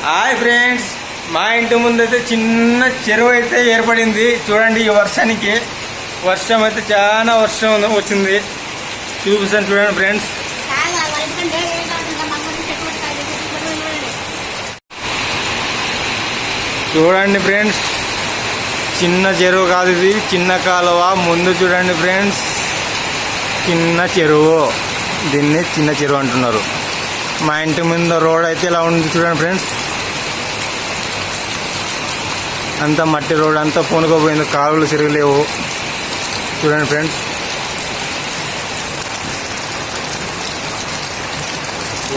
Hi friends, మా ఇంటి ముందైతే చిన్న చెరువు అయితే ఏర్పడింది. చూడండి, ఈ వర్షానికి వర్షం అయితే చాలా వర్షం వచ్చింది. చూపిస్తాను చూడండి ఫ్రెండ్స్. చూడండి ఫ్రెండ్స్, చిన్న చెరువు కాదు ఇది, చిన్న కాలువ. ముందు చూడండి ఫ్రెండ్స్, చిన్న చెరువు. దీన్ని చిన్న చెరువు అంటున్నారు. మా ఇంటి ముందు రోడ్ అయితే ఇలా ఉంది చూడండి ఫ్రెండ్స్. అంతా మట్టి రోడ్, అంతా పూనుకోపోయింది, కాలువలు తిరగలేవు. చూడండి ఫ్రెండ్స్,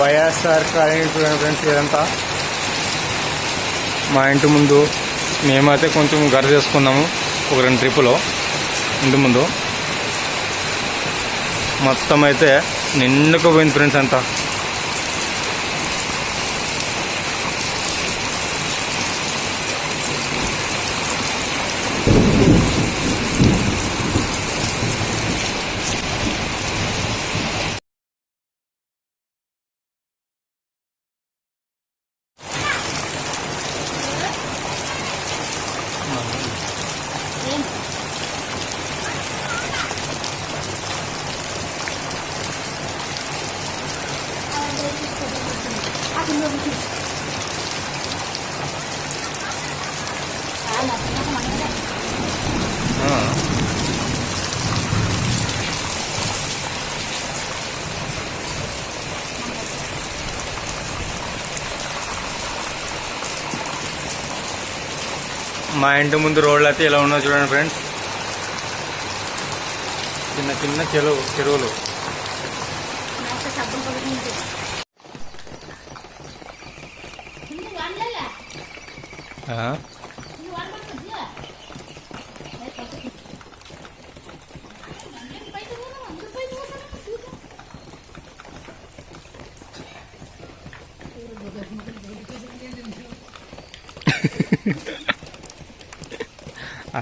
వైఎస్ఆర్ కాలనీ చూడండి ఫ్రెండ్స్. ఇదంతా మా ఇంటి ముందు. మేమైతే కొంచెం గర చేసుకున్నాము ఒక 2 ట్రిప్పులో. ఇంటి ముందు మొత్తం అయితే నిండుకుపోయింది ఫ్రెండ్స్ అంతా. మా ఇంటి ముందు రోడ్లు అయితే ఇలా ఉన్నాయో చూడండి ఫ్రెండ్స్. చిన్న చిన్న చెరువులు.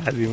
అది